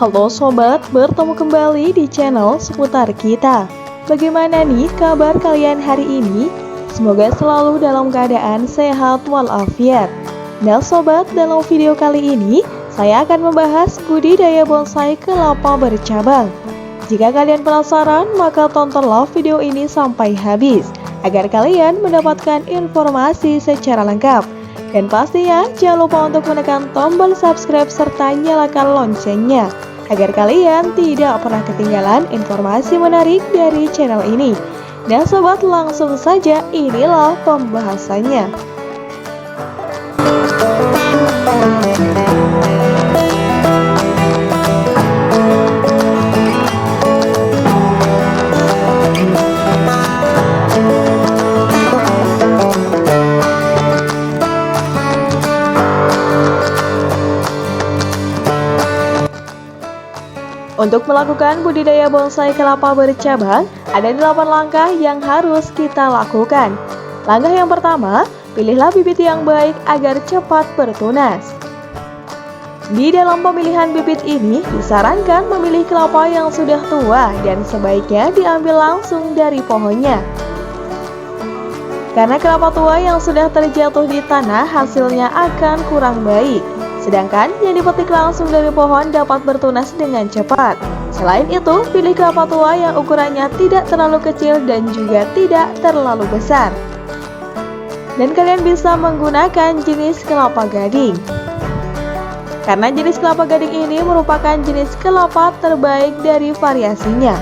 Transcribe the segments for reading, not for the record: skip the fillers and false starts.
Halo sobat, bertemu kembali di channel seputar kita. Bagaimana nih kabar kalian hari ini? Semoga selalu dalam keadaan sehat walafiat. Nah sobat, dalam video kali ini saya akan membahas budidaya bonsai kelapa bercabang. Jika kalian penasaran, maka tontonlah video ini sampai habis agar kalian mendapatkan informasi secara lengkap. Dan pastinya jangan lupa untuk menekan tombol subscribe serta nyalakan loncengnya agar kalian tidak pernah ketinggalan informasi menarik dari channel ini. Dan sobat, langsung saja inilah pembahasannya. Untuk melakukan budidaya bonsai kelapa bercabang, ada 8 langkah yang harus kita lakukan. Langkah yang pertama, pilihlah bibit yang baik agar cepat bertunas. Di dalam pemilihan bibit ini, disarankan memilih kelapa yang sudah tua dan sebaiknya diambil langsung dari pohonnya. Karena kelapa tua yang sudah terjatuh di tanah hasilnya akan kurang baik. Sedangkan yang dipetik langsung dari pohon dapat bertunas dengan cepat. Selain itu, pilih kelapa tua yang ukurannya tidak terlalu kecil dan juga tidak terlalu besar. Dan kalian bisa menggunakan jenis kelapa gading. Karena jenis kelapa gading ini merupakan jenis kelapa terbaik dari variasinya.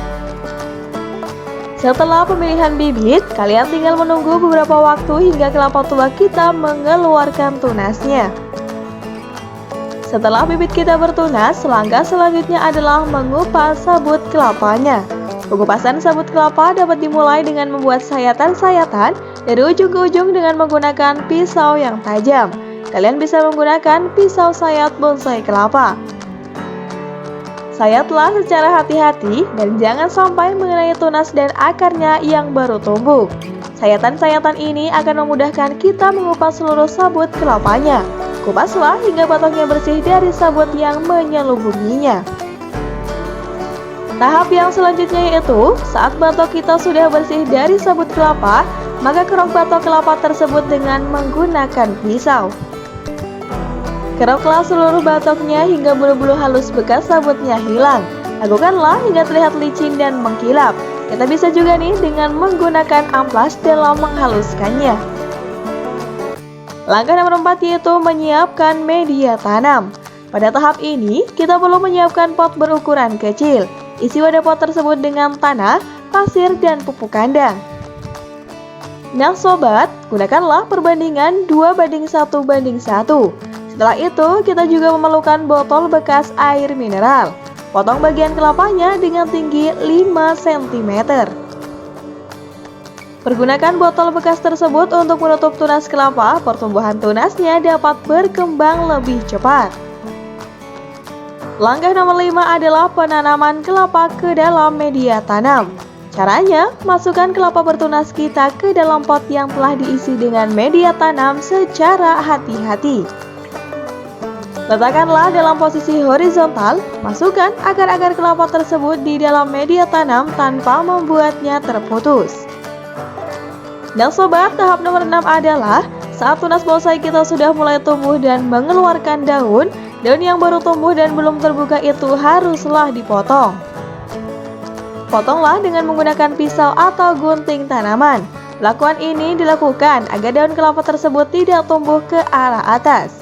Setelah pemilihan bibit, kalian tinggal menunggu beberapa waktu hingga kelapa tua kita mengeluarkan tunasnya. Setelah bibit kita bertunas, langkah selanjutnya adalah mengupas sabut kelapanya. Pengupasan sabut kelapa dapat dimulai dengan membuat sayatan-sayatan dari ujung ke ujung dengan menggunakan pisau yang tajam. Kalian bisa menggunakan pisau sayat bonsai kelapa. Sayatlah secara hati-hati dan jangan sampai mengenai tunas dan akarnya yang baru tumbuh. Sayatan-sayatan ini akan memudahkan kita mengupas seluruh sabut kelapanya. Kupaslah hingga batangnya bersih dari sabut yang menyelubunginya. Tahap yang selanjutnya yaitu, saat batok kita sudah bersih dari sabut kelapa, maka kerok batok kelapa tersebut dengan menggunakan pisau. Keroklah seluruh batoknya hingga bulu-bulu halus bekas sabutnya hilang. Lakukanlah hingga terlihat licin dan mengkilap. Kita bisa juga nih dengan menggunakan amplas dalam menghaluskannya. Langkah nomor 4 yaitu menyiapkan media tanam. Pada tahap ini, kita perlu menyiapkan pot berukuran kecil. Isi wadah pot tersebut dengan tanah, pasir, dan pupuk kandang. Nah sobat, gunakanlah perbandingan 2:1:1. Setelah itu, kita juga memerlukan botol bekas air mineral. Potong bagian kelapanya dengan tinggi 5 cm. Pergunakan botol bekas tersebut untuk menutup tunas kelapa, pertumbuhan tunasnya dapat berkembang lebih cepat. Langkah nomor 5 adalah penanaman kelapa ke dalam media tanam. Caranya, masukkan kelapa bertunas kita ke dalam pot yang telah diisi dengan media tanam secara hati-hati. Letakkanlah dalam posisi horizontal, masukkan akar-akar kelapa tersebut di dalam media tanam tanpa membuatnya terputus. Dan sobat, tahap nomor 6 adalah saat tunas bonsai kita sudah mulai tumbuh dan mengeluarkan daun yang baru tumbuh dan belum terbuka itu haruslah dipotong. Potonglah dengan menggunakan pisau atau gunting tanaman. Lakukan ini dilakukan agar daun kelapa tersebut tidak tumbuh ke arah atas.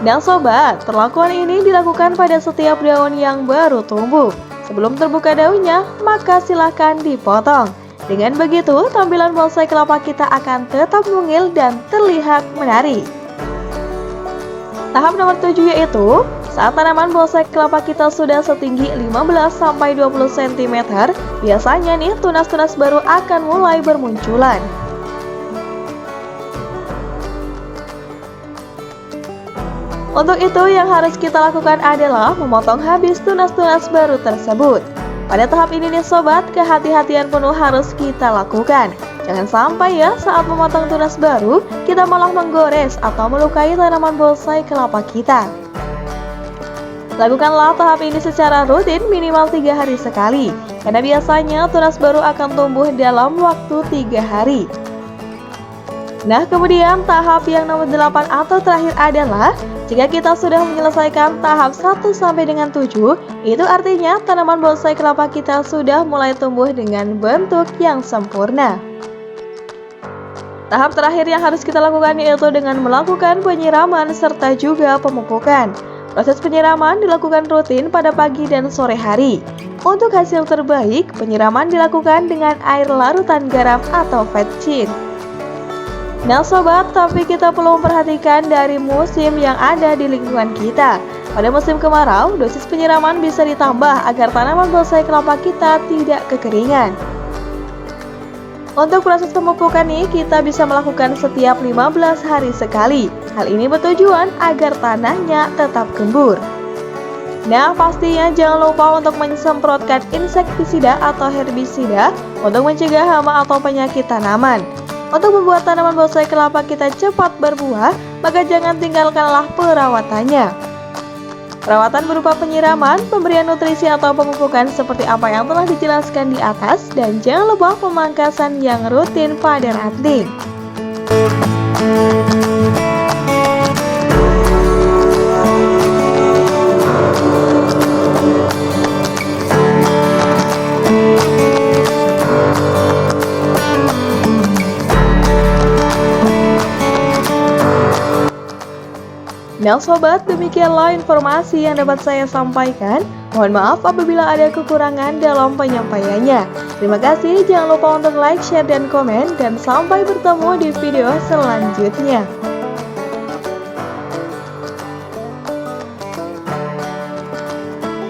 Dan sobat, perlakuan ini dilakukan pada setiap daun yang baru tumbuh. Sebelum terbuka daunnya, maka silahkan dipotong. Dengan begitu, tampilan bonsai kelapa kita akan tetap mungil dan terlihat menarik. Tahap nomor 7 yaitu, saat tanaman bonsai kelapa kita sudah setinggi 15-20 cm, biasanya nih tunas-tunas baru akan mulai bermunculan. Untuk itu, yang harus kita lakukan adalah memotong habis tunas-tunas baru tersebut. Pada tahap ini nih sobat, kehati-hatian penuh harus kita lakukan. Jangan sampai ya saat memotong tunas baru, kita malah menggores atau melukai tanaman bonsai kelapa kita. Lakukanlah tahap ini secara rutin minimal 3 hari sekali, karena biasanya tunas baru akan tumbuh dalam waktu 3 hari. Nah, kemudian tahap yang nomor 8 atau terakhir adalah jika kita sudah menyelesaikan tahap 1 sampai dengan 7, itu artinya tanaman bonsai kelapa kita sudah mulai tumbuh dengan bentuk yang sempurna. Tahap terakhir yang harus kita lakukan yaitu dengan melakukan penyiraman serta juga pemupukan. Proses penyiraman dilakukan rutin pada pagi dan sore hari. Untuk hasil terbaik, penyiraman dilakukan dengan air larutan garam atau vetchin. Nah sobat, tapi kita perlu memperhatikan dari musim yang ada di lingkungan kita. Pada musim kemarau, dosis penyiraman bisa ditambah agar tanaman bonsai kelapa kita tidak kekeringan. Untuk proses pemupukan ini, kita bisa melakukan setiap 15 hari sekali. Hal ini bertujuan agar tanahnya tetap gembur. Nah, pastinya jangan lupa untuk mensemprotkan insektisida atau herbisida untuk mencegah hama atau penyakit tanaman. Untuk membuat tanaman bonsai kelapa kita cepat berbuah, maka jangan tinggalkanlah perawatannya. Perawatan berupa penyiraman, pemberian nutrisi atau pemupukan seperti apa yang telah dijelaskan di atas, dan jangan lupa pemangkasan yang rutin pada ranting. Nah sobat, demikianlah informasi yang dapat saya sampaikan. Mohon maaf apabila ada kekurangan dalam penyampaiannya. Terima kasih, jangan lupa untuk like, share, dan komen. Dan sampai bertemu di video selanjutnya.